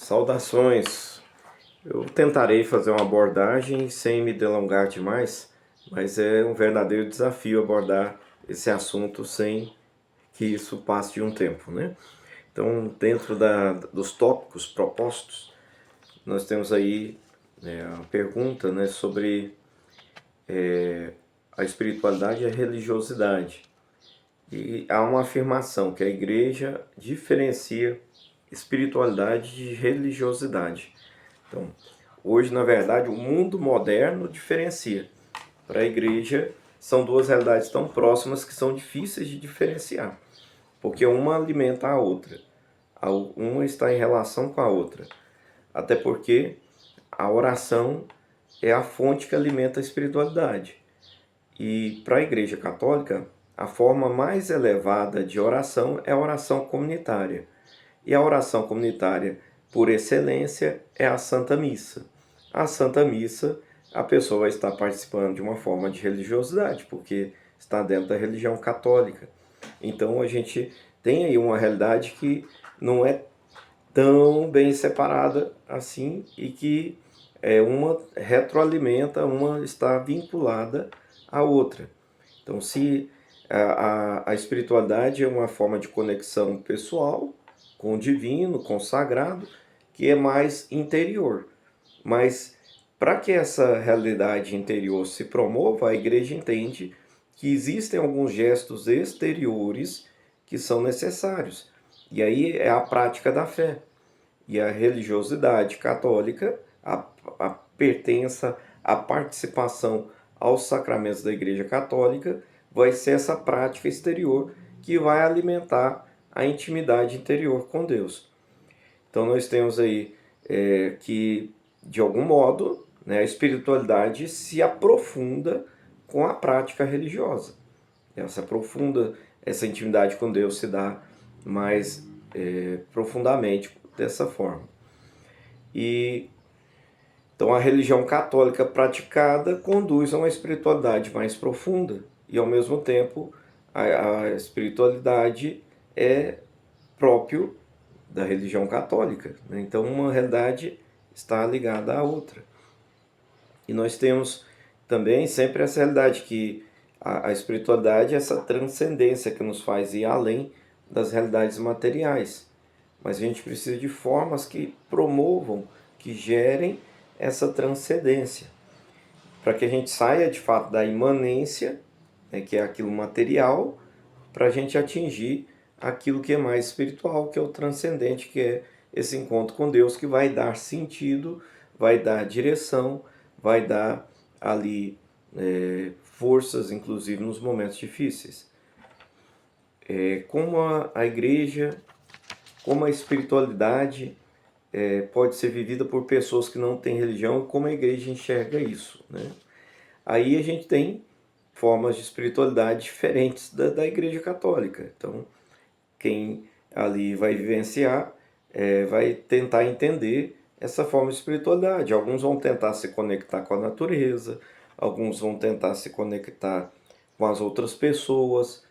Saudações! Eu tentarei fazer uma abordagem sem me delongar demais, mas é um verdadeiro desafio abordar esse assunto sem que isso passe de um tempo, né? Então, dentro dos tópicos propostos, nós temos aí a pergunta, né, sobre a espiritualidade e a religiosidade. E há uma afirmação que a igreja diferencia espiritualidade de religiosidade. Então, hoje, na verdade, o mundo moderno diferencia. Para a igreja, são duas realidades tão próximas que são difíceis de diferenciar, porque uma alimenta a outra, uma está em relação com a outra. Até porque a oração é a fonte que alimenta a espiritualidade. E para a Igreja Católica, a forma mais elevada de oração é a oração comunitária. E a oração comunitária, por excelência, é a Santa Missa. A Santa Missa, a pessoa vai estar participando de uma forma de religiosidade, porque está dentro da religião católica. Então a gente tem aí uma realidade que não é tão bem separada assim e que uma retroalimenta, uma está vinculada à outra. Então, se a espiritualidade é uma forma de conexão pessoal com o divino, com o sagrado, que é mais interior. Mas para que essa realidade interior se promova, a igreja entende que existem alguns gestos exteriores que são necessários. E aí é a prática da fé. E a religiosidade católica, a pertença, a participação aos sacramentos da Igreja Católica, vai ser essa prática exterior que vai alimentar a intimidade interior com Deus. Então nós temos aí que, de algum modo, né, a espiritualidade se aprofunda com a prática religiosa. Essa intimidade com Deus se dá mais profundamente dessa forma. E então a religião católica praticada conduz a uma espiritualidade mais profunda e ao mesmo tempo a espiritualidade é próprio da religião católica, né? Então uma realidade está ligada à outra. E nós temos também sempre essa realidade que a espiritualidade é essa transcendência que nos faz ir além das realidades materiais. Mas a gente precisa de formas que promovam, que gerem essa transcendência, para que a gente saia de fato da imanência, né, que é aquilo material, para a gente atingir aquilo que é mais espiritual, que é o transcendente, que é esse encontro com Deus, que vai dar sentido, vai dar direção, vai dar ali forças, inclusive nos momentos difíceis. Como a igreja, como a espiritualidade pode ser vivida por pessoas que não têm religião e como a igreja enxerga isso, né? Aí a gente tem formas de espiritualidade diferentes da igreja católica. Então, quem ali vai vivenciar vai tentar entender essa forma de espiritualidade. Alguns vão tentar se conectar com a natureza, alguns vão tentar se conectar com as outras pessoas,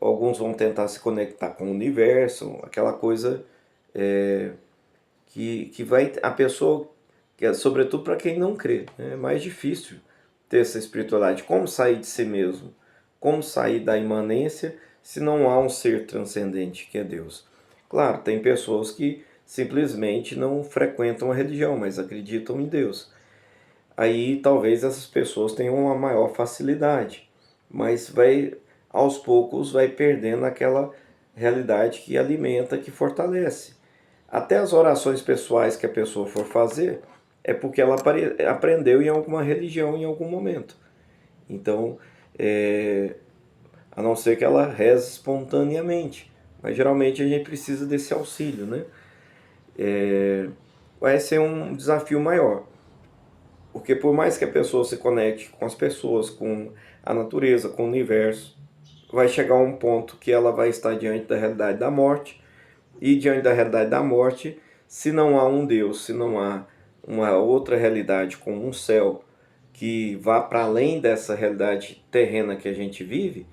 alguns vão tentar se conectar com o universo, aquela coisa que vai a pessoa, que é, sobretudo para quem não crê, né? É mais difícil ter essa espiritualidade. Como sair de si mesmo? Como sair da imanência se não há um ser transcendente que é Deus? Claro, tem pessoas que simplesmente não frequentam a religião, mas acreditam em Deus. Aí talvez essas pessoas tenham uma maior facilidade, mas vai aos poucos vai perdendo aquela realidade que alimenta, que fortalece. Até as orações pessoais que a pessoa for fazer é porque ela aprendeu em alguma religião em algum momento. Então, a não ser que ela reze espontaneamente. Mas geralmente a gente precisa desse auxílio, né? Vai ser um desafio maior. Porque por mais que a pessoa se conecte com as pessoas, com a natureza, com o universo, vai chegar um ponto que ela vai estar diante da realidade da morte. E diante da realidade da morte, se não há um Deus, se não há uma outra realidade como um céu que vá para além dessa realidade terrena que a gente vive,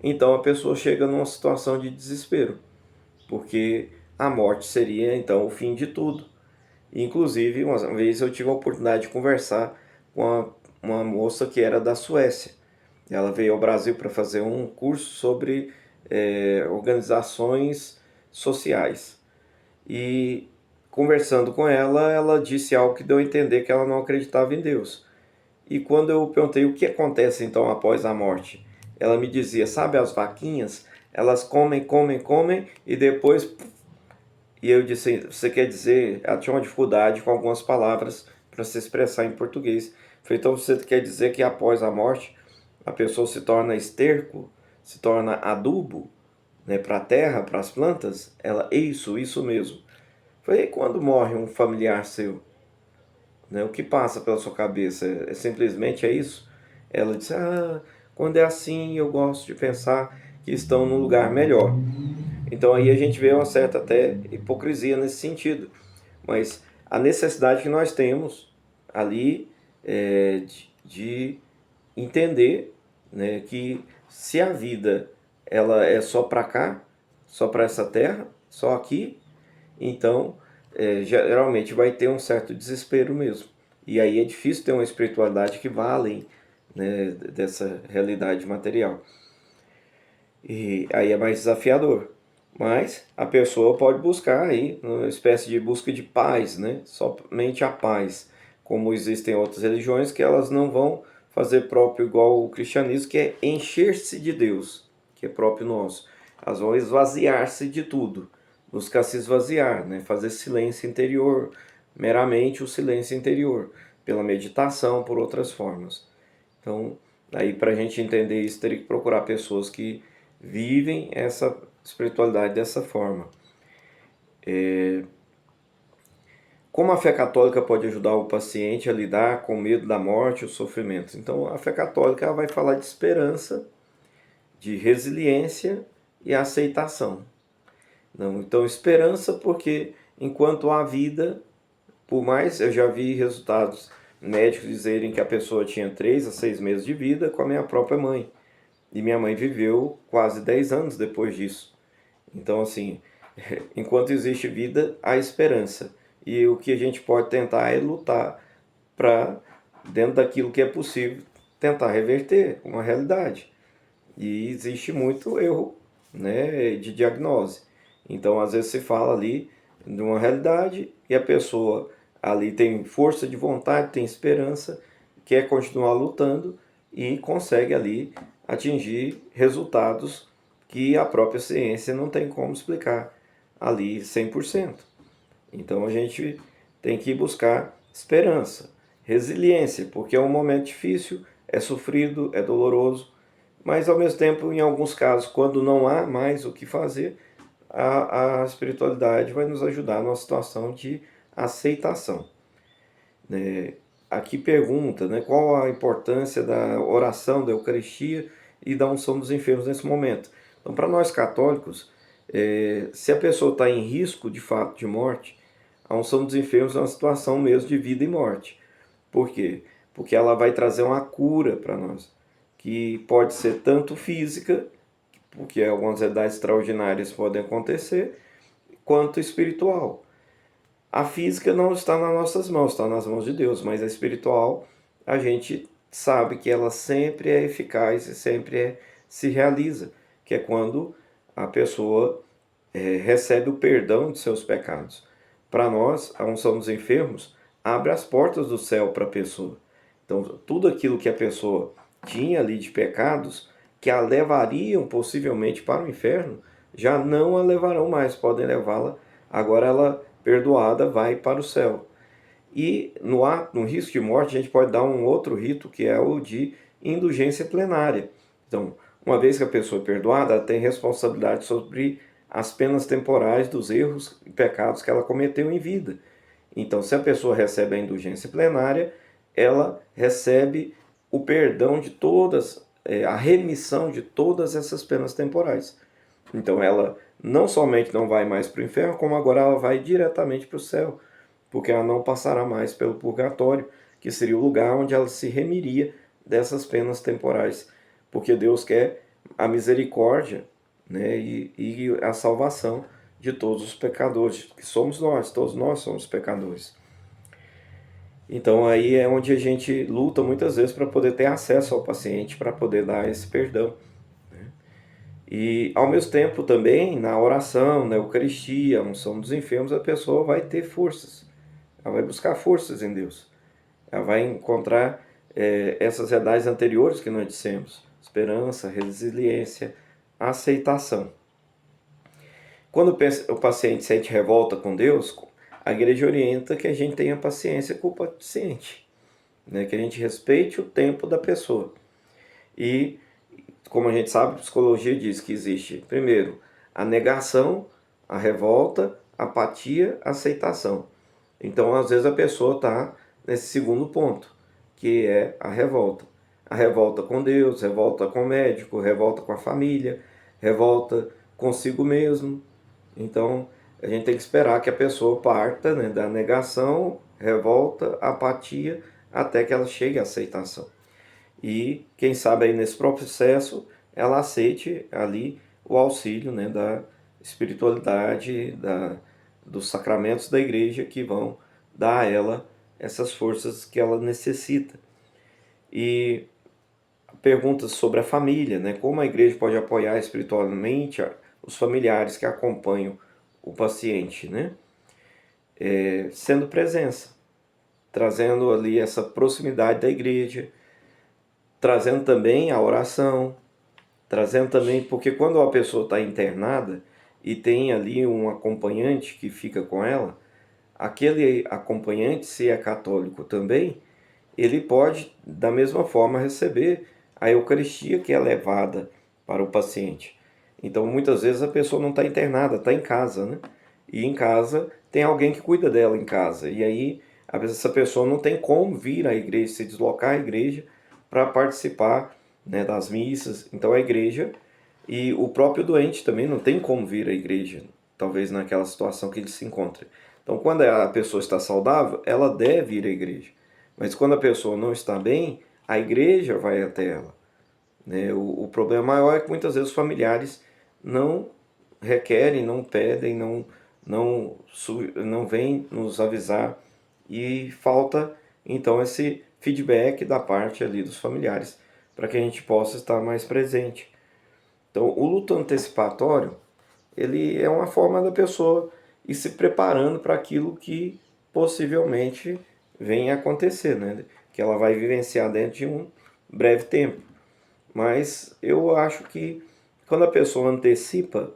então a pessoa chega numa situação de desespero, porque a morte seria então o fim de tudo. Inclusive, uma vez eu tive a oportunidade de conversar com uma moça que era da Suécia. Ela veio ao Brasil para fazer um curso sobre organizações sociais. E conversando com ela, ela disse algo que deu a entender que ela não acreditava em Deus. E quando eu perguntei o que acontece então após a morte, ela me dizia: sabe as vaquinhas? Elas comem, comem, comem e depois. E eu disse: você quer dizer? Ela tinha uma dificuldade com algumas palavras para se expressar em português. Eu falei: então você quer dizer que após a morte a pessoa se torna esterco, se torna adubo, né, para a terra, para as plantas? Ela: isso mesmo. Eu falei: e quando morre um familiar seu? Né? O que passa pela sua cabeça? Simplesmente é isso? Ela disse: quando é assim eu gosto de pensar que estão num lugar melhor. Então aí a gente vê uma certa até hipocrisia nesse sentido. Mas a necessidade que nós temos ali de entender, né, que se a vida ela é só para cá, só para essa terra, só aqui, então geralmente vai ter um certo desespero mesmo. E aí é difícil ter uma espiritualidade que vá além, né, dessa realidade material. E aí é mais desafiador. Mas a pessoa pode buscar aí uma espécie de busca de paz, né? Somente a paz. Como existem outras religiões que elas não vão fazer próprio igual o cristianismo, que é encher-se de Deus, que é próprio nosso. Elas vão esvaziar-se de tudo, buscar se esvaziar, né? Fazer silêncio interior, meramente o silêncio interior, pela meditação, por outras formas. Então, aí para a gente entender isso, teria que procurar pessoas que vivem essa espiritualidade dessa forma. Como a fé católica pode ajudar o paciente a lidar com o medo da morte e o sofrimento? Então, a fé católica ela vai falar de esperança, de resiliência e aceitação. Não, então, esperança porque enquanto há vida, por mais eu já vi resultados médicos dizerem que a pessoa tinha 3 a 6 meses de vida com a minha própria mãe. E minha mãe viveu quase 10 anos depois disso. Então, assim, enquanto existe vida, há esperança. E o que a gente pode tentar é lutar para, dentro daquilo que é possível, tentar reverter uma realidade. E existe muito erro, né, de diagnose. Então, às vezes se fala ali de uma realidade e a pessoa ali tem força de vontade, tem esperança, quer continuar lutando e consegue ali atingir resultados que a própria ciência não tem como explicar ali 100%. Então a gente tem que buscar esperança, resiliência, porque é um momento difícil, é sofrido, é doloroso, mas ao mesmo tempo, em alguns casos, quando não há mais o que fazer, a espiritualidade vai nos ajudar numa situação de aceitação. Né? Aqui pergunta, né, qual a importância da oração, da Eucaristia e da unção dos enfermos nesse momento. Então, para nós católicos, se a pessoa está em risco de fato de morte, a unção dos enfermos é uma situação mesmo de vida e morte. Por quê? Porque ela vai trazer uma cura para nós, que pode ser tanto física, porque algumas realidades extraordinárias podem acontecer, quanto espiritual. A física não está nas nossas mãos, está nas mãos de Deus, mas a espiritual a gente sabe que ela sempre é eficaz e sempre se realiza, que é quando a pessoa recebe o perdão de seus pecados. Para nós, a unção dos enfermos abre as portas do céu para a pessoa. Então, tudo aquilo que a pessoa tinha ali de pecados, que a levariam possivelmente para o inferno, já não a levarão mais, podem levá-la. Agora ela, perdoada, vai para o céu. E no risco de morte, a gente pode dar um outro rito, que é o de indulgência plenária. Então, uma vez que a pessoa é perdoada, ela tem responsabilidade sobre as penas temporais dos erros e pecados que ela cometeu em vida. Então, se a pessoa recebe a indulgência plenária, ela recebe o perdão de todas, a remissão de todas essas penas temporais. Então, ela não somente não vai mais para o inferno, como agora ela vai diretamente para o céu, porque ela não passará mais pelo purgatório, que seria o lugar onde ela se remiria dessas penas temporais, porque Deus quer a misericórdia, né, e a salvação de todos os pecadores, que somos nós, todos nós somos pecadores. Então aí é onde a gente luta muitas vezes para poder ter acesso ao paciente, para poder dar esse perdão. E ao mesmo tempo também na oração, na Eucaristia, a unção dos enfermos, a pessoa vai ter forças. Ela vai buscar forças em Deus. Ela vai encontrar essas realidades anteriores que nós dissemos: esperança, resiliência, aceitação. Quando o paciente sente revolta com Deus, a igreja orienta que a gente tenha paciência com o paciente, né? Que a gente respeite o tempo da pessoa. E, como a gente sabe, a psicologia diz que existe, primeiro, a negação, a revolta, a apatia, a aceitação. Então, às vezes, a pessoa está nesse segundo ponto, que é a revolta. A revolta com Deus, revolta com o médico, revolta com a família, revolta consigo mesmo. Então, a gente tem que esperar que a pessoa parta, né, da negação, revolta, apatia, até que ela chegue à aceitação. E, quem sabe, aí nesse processo, ela aceite ali o auxílio, né, da espiritualidade, dos sacramentos da igreja que vão dar a ela essas forças que ela necessita. E perguntas sobre a família, né? Como a igreja pode apoiar espiritualmente os familiares que acompanham o paciente, né? Sendo presença, trazendo ali essa proximidade da igreja, trazendo também a oração, trazendo também, porque quando a pessoa está internada e tem ali um acompanhante que fica com ela, aquele acompanhante, se é católico também, ele pode, da mesma forma, receber a Eucaristia que é levada para o paciente. Então, muitas vezes a pessoa não está internada, está em casa, né? E em casa tem alguém que cuida dela em casa. E aí, às vezes, essa pessoa não tem como vir à igreja, se deslocar à igreja para participar, né, das missas. Então, a igreja e o próprio doente também não tem como vir à igreja, talvez naquela situação que ele se encontra. Então, quando a pessoa está saudável, ela deve ir à igreja. Mas quando a pessoa não está bem, a igreja vai até ela, né? O problema maior é que muitas vezes os familiares não requerem, não pedem, não vêm nos avisar e falta então esse feedback da parte ali dos familiares para que a gente possa estar mais presente. Então, o luto antecipatório, ele é uma forma da pessoa ir se preparando para aquilo que possivelmente venha a acontecer, né? Que ela vai vivenciar dentro de um breve tempo. Mas eu acho que quando a pessoa antecipa,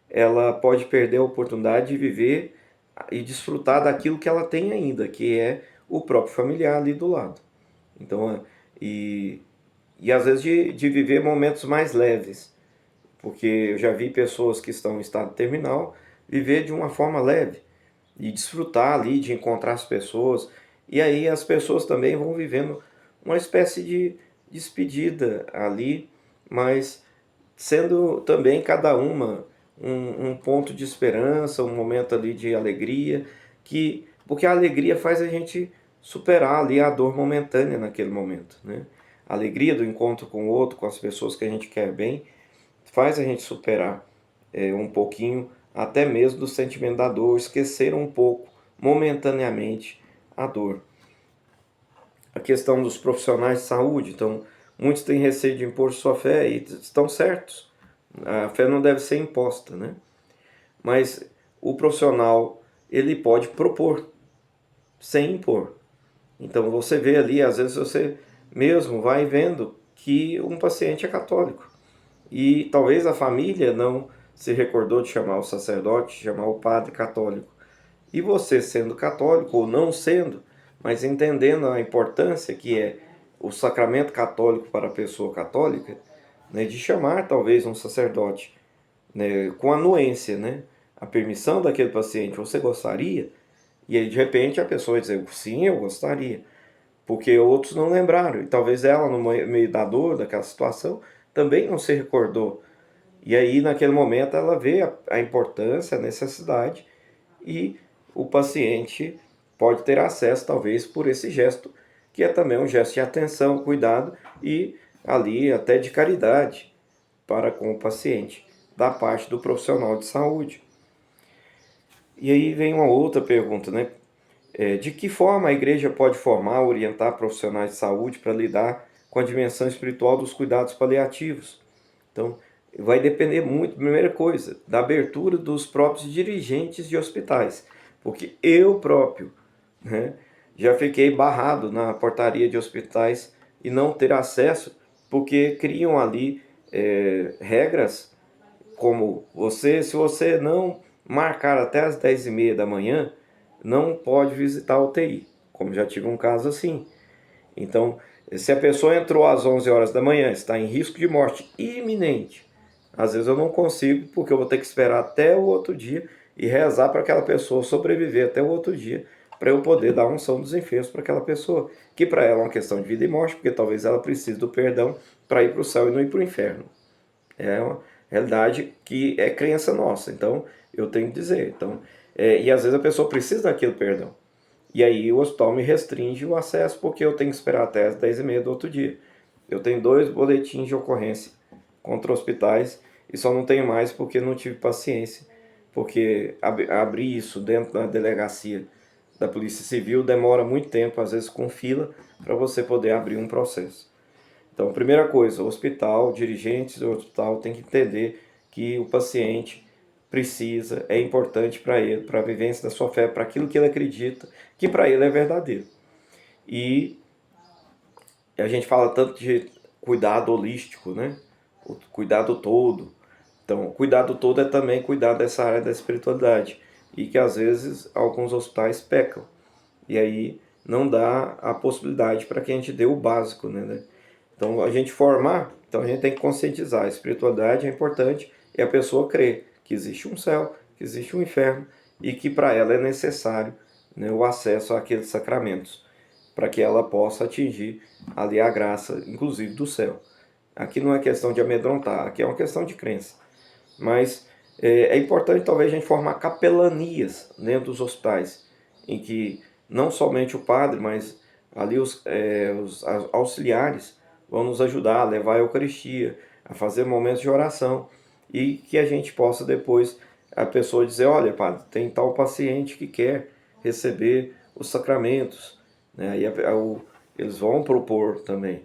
ela pode perder a oportunidade de viver e desfrutar daquilo que ela tem ainda, que é o próprio familiar ali do lado. Então, e às vezes de viver momentos mais leves, porque eu já vi pessoas que estão em estado terminal viver de uma forma leve e desfrutar ali de encontrar as pessoas. E aí as pessoas também vão vivendo uma espécie de despedida ali, mas sendo também cada uma um ponto de esperança, um momento ali de alegria, porque a alegria faz a gente superar ali a dor momentânea naquele momento, né? A alegria do encontro com o outro, com as pessoas que a gente quer bem, faz a gente superar um pouquinho, até mesmo do sentimento da dor, esquecer um pouco, momentaneamente, a dor. A questão dos profissionais de saúde, então, muitos têm receio de impor sua fé e estão certos. A fé não deve ser imposta, né? Mas o profissional, ele pode propor, sem impor. Então, você vê ali, às vezes você mesmo vai vendo que um paciente é católico. E talvez a família não se recordou de chamar o sacerdote, de chamar o padre católico. E você sendo católico ou não sendo, mas entendendo a importância que é o sacramento católico para a pessoa católica, né, de chamar talvez um sacerdote, né, com anuência, né, a permissão daquele paciente, você gostaria? E aí de repente a pessoa vai dizer, sim, eu gostaria, porque outros não lembraram, e talvez ela no meio da dor, daquela situação, também não se recordou. E aí naquele momento ela vê a importância, a necessidade, e o paciente pode ter acesso talvez por esse gesto, que é também um gesto de atenção, cuidado e ali até de caridade para com o paciente, da parte do profissional de saúde. E aí vem uma outra pergunta, né? De que forma a igreja pode formar, orientar profissionais de saúde para lidar com a dimensão espiritual dos cuidados paliativos? Então, vai depender muito, primeira coisa, da abertura dos próprios dirigentes de hospitais, porque eu próprio, né, já fiquei barrado na portaria de hospitais e não ter acesso, porque criam ali regras como se você não marcar até as 10h30 da manhã, não pode visitar a UTI, como já tive um caso assim. Então, se a pessoa entrou às 11 horas da manhã, está em risco de morte iminente, às vezes eu não consigo, porque eu vou ter que esperar até o outro dia e rezar para aquela pessoa sobreviver até o outro dia, para eu poder dar unção dos enfermos para aquela pessoa, que para ela é uma questão de vida e morte, porque talvez ela precise do perdão para ir para o céu e não ir para o inferno. É uma realidade que é crença nossa, então eu tenho que dizer. Então, e às vezes a pessoa precisa daquele perdão. E aí o hospital me restringe o acesso porque eu tenho que esperar até as 10h30 do outro dia. Eu tenho 2 boletins de ocorrência contra hospitais e só não tenho mais porque não tive paciência. Porque abrir isso dentro da delegacia da Polícia Civil demora muito tempo, às vezes com fila, para você poder abrir um processo. Então, primeira coisa, o hospital, dirigentes do hospital têm que entender que o paciente precisa, é importante para ele, para a vivência da sua fé, para aquilo que ele acredita, que para ele é verdadeiro. E a gente fala tanto de cuidado holístico, né? O cuidado todo. Então, o cuidado todo é também cuidar dessa área da espiritualidade. E que às vezes alguns hospitais pecam. E aí não dá a possibilidade para que a gente dê o básico, né? Então, a gente formar, então a gente tem que conscientizar. A espiritualidade é importante e a pessoa crer que existe um céu, que existe um inferno e que para ela é necessário, né, o acesso àqueles sacramentos, para que ela possa atingir ali a graça, inclusive do céu. Aqui não é questão de amedrontar, aqui é uma questão de crença. Mas é importante talvez a gente formar capelanias dentro dos hospitais, em que não somente o padre, mas ali os auxiliares vão nos ajudar a levar a Eucaristia, a fazer momentos de oração e que a gente possa depois a pessoa dizer, olha padre, tem tal paciente que quer receber os sacramentos, né? Aí eles vão propor também.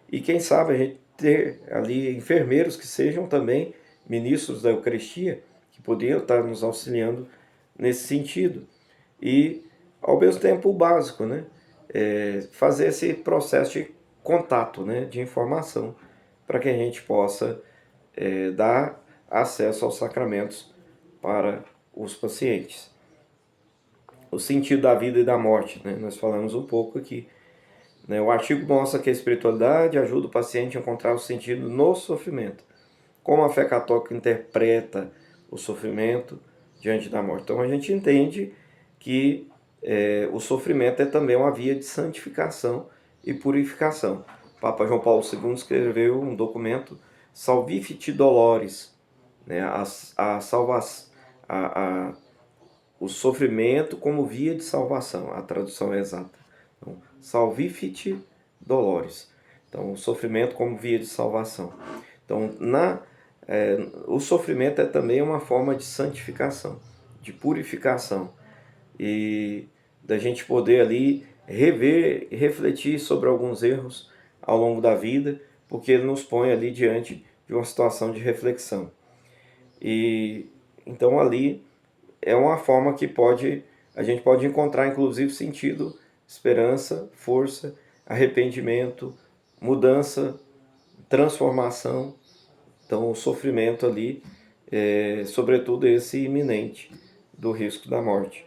E quem sabe a gente ter ali enfermeiros que sejam também ministros da Eucaristia, que podiam estar nos auxiliando nesse sentido. E, ao mesmo tempo, o básico, né? Fazer esse processo de contato, né? De informação, para que a gente possa dar acesso aos sacramentos para os pacientes. O sentido da vida e da morte, né? Nós falamos um pouco aqui. Né? O artigo mostra que a espiritualidade ajuda o paciente a encontrar o sentido no sofrimento. Como a fé católica interpreta o sofrimento diante da morte. Então a gente entende que o sofrimento é também uma via de santificação e purificação. O Papa João Paulo II escreveu um documento, Salvifici Doloris, né? O sofrimento como via de salvação, a tradução é exata. Então, Salvifici Doloris. Então, o sofrimento como via de salvação. Então, o sofrimento é também uma forma de santificação, de purificação. E da gente poder ali rever, refletir sobre alguns erros ao longo da vida, porque ele nos põe ali diante de uma situação de reflexão. E então ali é uma forma que a gente pode encontrar inclusive sentido, esperança, força, arrependimento, mudança, transformação. Então o sofrimento ali, sobretudo esse iminente do risco da morte.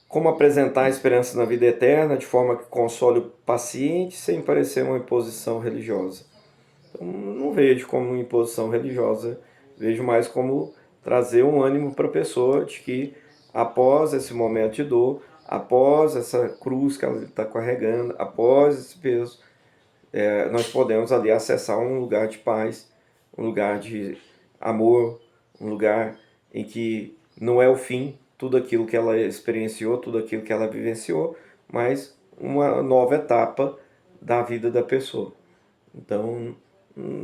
Como apresentar a esperança na vida eterna de forma que console o paciente sem parecer uma imposição religiosa? Então, não vejo como uma imposição religiosa, vejo mais como trazer um ânimo para a pessoa de que após esse momento de dor, após essa cruz que ela está carregando, após esse peso, nós podemos ali acessar um lugar de paz, um lugar de amor, um lugar em que não é o fim, tudo aquilo que ela experienciou, tudo aquilo que ela vivenciou, mas uma nova etapa da vida da pessoa. Então,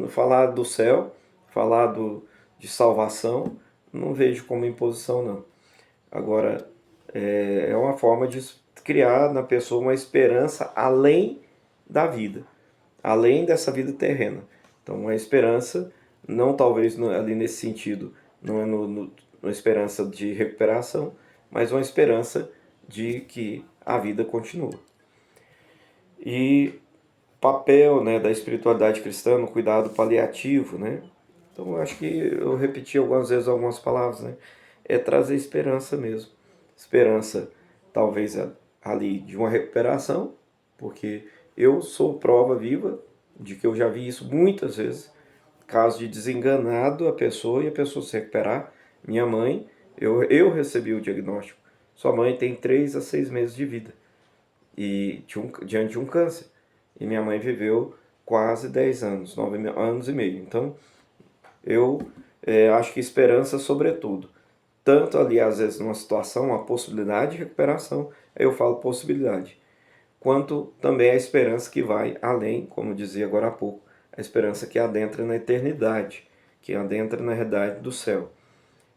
falar do céu, falar de salvação, não vejo como imposição, não. Agora, é uma forma de criar na pessoa uma esperança além da vida, além dessa vida terrena. Então, uma esperança, não talvez ali nesse sentido, não é uma esperança de recuperação, mas uma esperança de que a vida continua. E papel, né, da espiritualidade cristã no cuidado paliativo, né? Então, eu acho que eu repeti algumas vezes algumas palavras, né? É trazer esperança mesmo. Esperança, talvez ali de uma recuperação, porque eu sou prova viva de que eu já vi isso muitas vezes. Caso de desenganado a pessoa e a pessoa se recuperar. Minha mãe, eu recebi o diagnóstico. Sua mãe tem 3 a 6 meses de vida e diante de um câncer. E minha mãe viveu quase 10 anos, 9 anos e meio. Então, eu acho que esperança sobretudo. Tanto ali, às vezes, numa situação, uma possibilidade de recuperação, aí eu falo possibilidade. Quanto também a esperança que vai além, como dizia agora há pouco, a esperança que adentra na eternidade, que adentra na realidade do céu.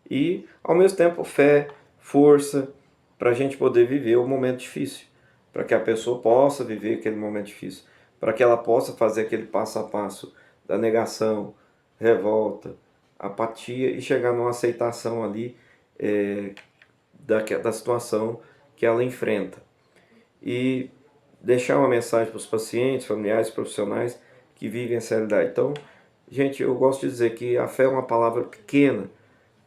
E, ao mesmo tempo, fé, força, para a gente poder viver o momento difícil, para que a pessoa possa viver aquele momento difícil, para que ela possa fazer aquele passo a passo da negação, revolta, apatia e chegar numa aceitação ali da situação que ela enfrenta. E deixar uma mensagem para os pacientes, familiares, profissionais que vivem essa realidade. Então, gente, eu gosto de dizer que a fé é uma palavra pequena,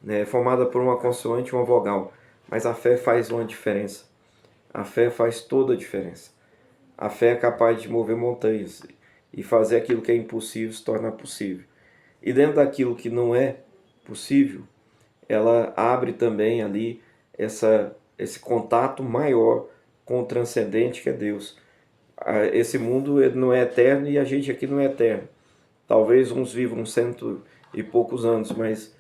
né, formada por uma consoante e uma vogal, mas a fé faz uma diferença. A fé faz toda a diferença. A fé é capaz de mover montanhas e fazer aquilo que é impossível se tornar possível. E dentro daquilo que não é possível, ela abre também ali esse contato maior com o transcendente que é Deus. Esse mundo ele não é eterno e a gente aqui não é eterno. Talvez uns vivam 100 e poucos anos, mas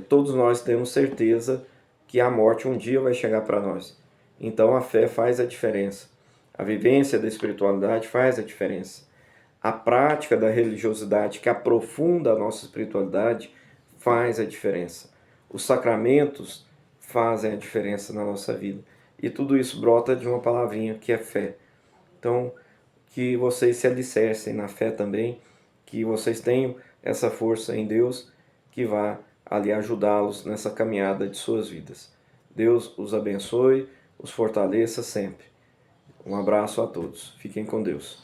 todos nós temos certeza que a morte um dia vai chegar para nós. Então a fé faz a diferença. A vivência da espiritualidade faz a diferença. A prática da religiosidade que aprofunda a nossa espiritualidade faz a diferença. Os sacramentos fazem a diferença na nossa vida. E tudo isso brota de uma palavrinha que é fé. Então, que vocês se alicercem na fé também, que vocês tenham essa força em Deus que vai ali ajudá-los nessa caminhada de suas vidas. Deus os abençoe, os fortaleça sempre. Um abraço a todos. Fiquem com Deus.